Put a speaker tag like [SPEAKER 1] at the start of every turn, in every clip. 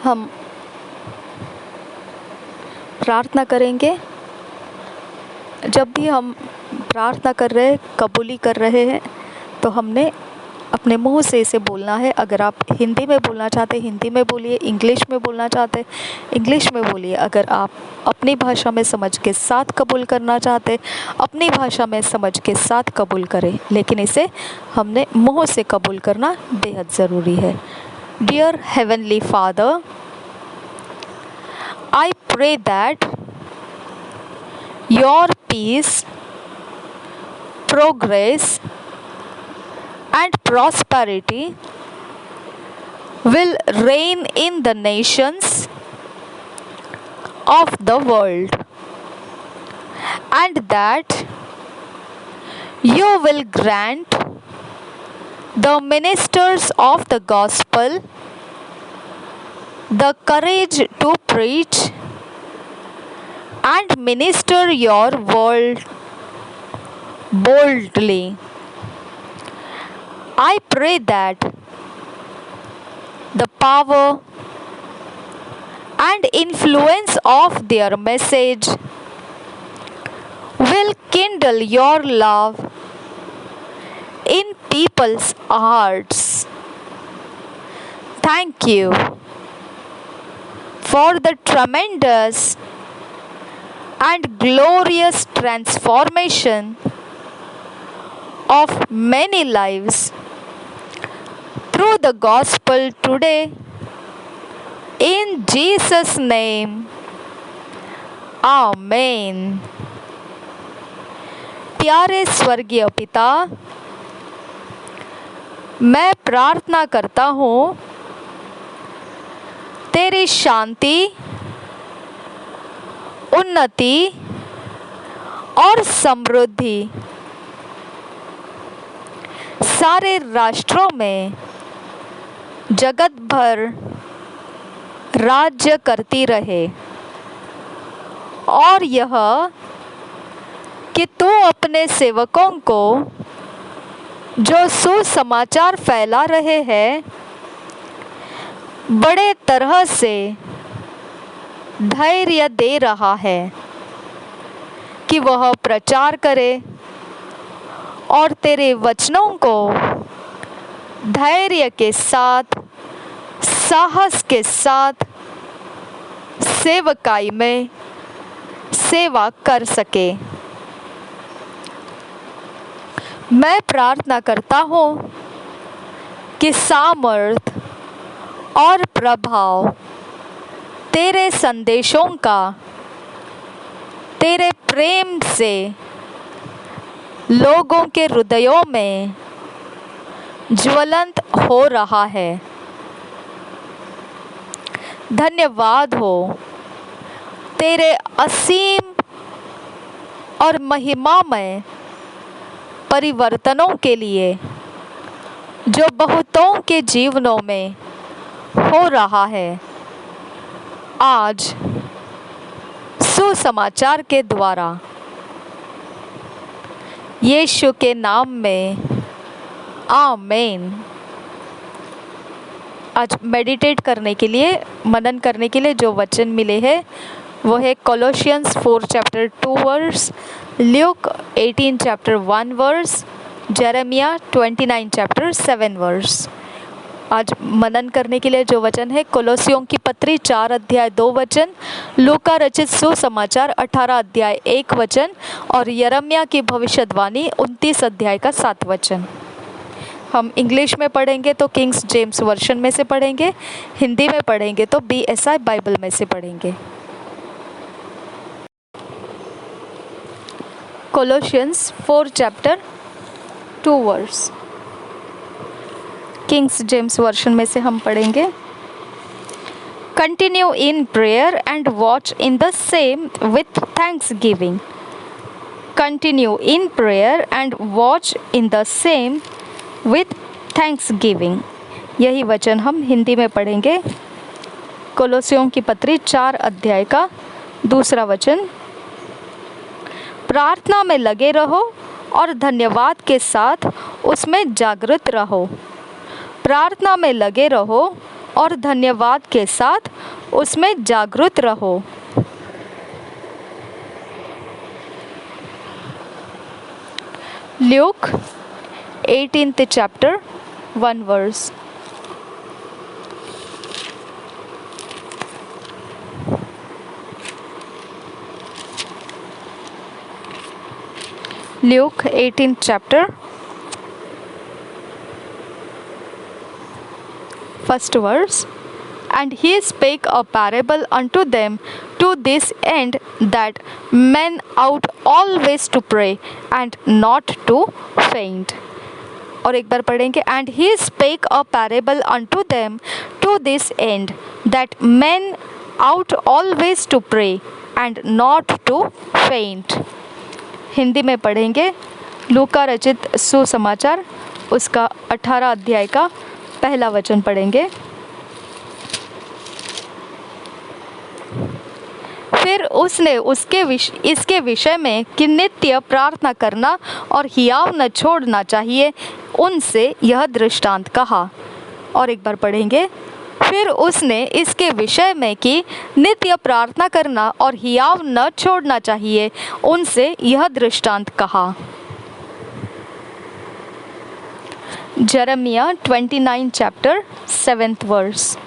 [SPEAKER 1] हम प्रार्थना करेंगे। जब भी हम प्रार्थना कर रहे हैं, कबूली कर रहे हैं, तो हमने अपने मुंह से इसे बोलना है। अगर आप हिंदी में बोलना चाहते हैं हिंदी में बोलिए, इंग्लिश में बोलना चाहते हैं इंग्लिश में बोलिए। अगर आप अपनी भाषा में समझ के साथ कबूल करना चाहते हैं अपनी भाषा में समझ के साथ कबूल करें, लेकिन इसे हमने मुंह से कबूल करना बेहद ज़रूरी है। Dear heavenly father, I pray that your peace, progress, and prosperity will reign in the nations of the world, and that you will grant the ministers of the gospel the courage to preach and minister your word boldly. I pray that the power and influence of their message will kindle your love in people's hearts. Thank you for the tremendous and glorious transformation of many lives through the gospel today. In Jesus' name, Amen. प्यारे स्वर्गीय पिता, मैं प्रार्थना करता हूँ तेरी शांति, उन्नति और समृद्धि सारे राष्ट्रों में जगत भर राज्य करती रहे, और यह कि तू अपने सेवकों को जो सुसमाचार फैला रहे हैं बड़े तरह से धैर्य दे रहा है कि वह प्रचार करे और तेरे वचनों को धैर्य के साथ, साहस के साथ सेवकाई में सेवा कर सके। मैं प्रार्थना करता हूँ कि सामर्थ और प्रभाव तेरे संदेशों का तेरे प्रेम से लोगों के हृदयों में ज्वलंत हो रहा है। धन्यवाद हो तेरे असीम और महिमामय परिवर्तनों के लिए जो बहुतों के जीवनों में हो रहा है आज सुसमाचार के द्वारा। यीशु के नाम में आमीन। आज मेडिटेट करने के लिए, मनन करने के लिए जो वचन मिले हैं वो है Colossians 4 chapter 2 verse, Luke 18 chapter 1 verse, Jeremiah 29 chapter 7 verse. आज मनन करने के लिए जो वचन है कोलोसियों की पत्री 4 अध्याय 2 वचन, लूका रचित सुसमाचार 18 अध्याय 1 वचन और यिर्मयाह की भविष्यवाणी 29 अध्याय का 7 वचन। हम इंग्लिश में पढ़ेंगे तो किंग्स जेम्स वर्शन में से पढ़ेंगे, हिंदी में पढ़ेंगे तो BSI बाइबल में से पढ़ेंगे। Colossians 4 chapter 2 verse, Kings James version में से हम पढ़ेंगे। Continue in prayer and watch in the same with thanksgiving. Continue in prayer and watch in the same with thanksgiving. यही वचन हम हिंदी में पढ़ेंगे। कोलोसियों की पत्री 4 अध्याय का 2 वचन, प्रार्थना में लगे रहो और धन्यवाद के साथ उसमें जागृत रहो। प्रार्थना में लगे रहो और धन्यवाद के साथ उसमें जागरूक रहो। Luke 18th chapter 1 verse। Luke 18th chapter 1st verse। And he spake a parable unto them to this end, that men ought always to pray and not to faint। और एक बार पढ़ेंगे। And he spake a parable unto them to this end, that men ought always to pray and not to faint। Hindi में पढ़ेंगे। लूका रचित सुसमाचार उसका 18 अध्याय का पहला वचन पढ़ेंगे। फिर उसने इसके विषय में कि नित्य प्रार्थना करना और हियाव न छोड़ना चाहिए, उनसे यह दृष्टांत कहा। और एक बार पढ़ेंगे। फिर उसने इसके विषय में कि नित्य प्रार्थना करना और हियाव न छोड़ना चाहिए, उनसे यह दृष्टांत कहा। Jeremiah 29 chapter 7th verse.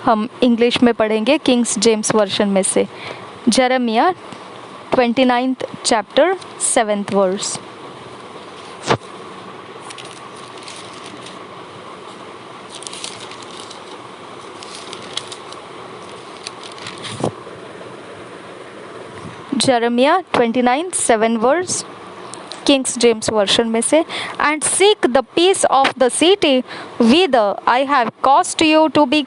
[SPEAKER 1] हम इंग्लिश में पढ़ेंगे किंग्स जेम्स वर्जन में से। Jeremiah 29th chapter 7th verse. Jeremiah 29:7 verse, King's James version में से। And seek the peace of the city whither I have caused you to be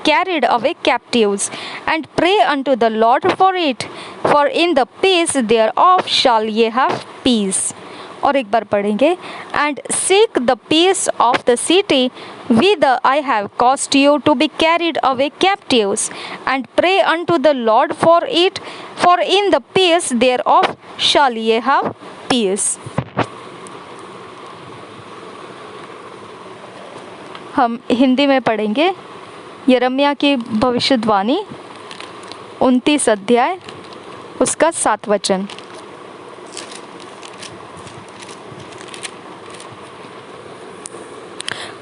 [SPEAKER 1] carried away captives, and pray unto the Lord for it, for in the peace thereof shall ye have peace। और एक बार पढ़ेंगे। And seek the peace of the city whither I have caused you to be carried away captives, and pray unto the Lord for it, for in the peace thereof shall ye have peace। हम हिंदी में पढ़ेंगे। यिर्मयाह की भविष्यवाणी 29 अध्याय उसका 7 वचन।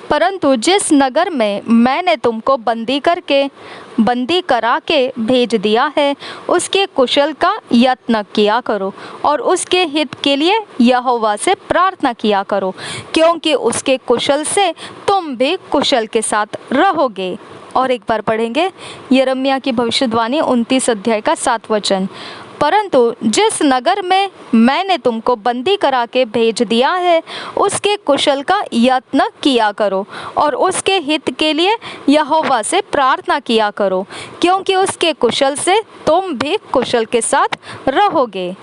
[SPEAKER 1] परंतु जिस नगर में मैंने तुमको बंदी करा के भेज दिया है, उसके कुशल का यत्न किया करो और उसके हित के लिए यहोवा से प्रार्थना किया करो, क्योंकि उसके कुशल से तुम भी कुशल के साथ रहोगे। और एक बार पढ़ेंगे। यिर्मयाह की भविष्यवाणी 29 अध्याय का 7 वचन। परंतु जिस नगर में मैंने तुमको बंदी करा के भेज दिया है, उसके कुशल का यत्न किया करो और उसके हित के लिए यहोवा से प्रार्थना किया करो, क्योंकि उसके कुशल से तुम भी कुशल के साथ रहोगे।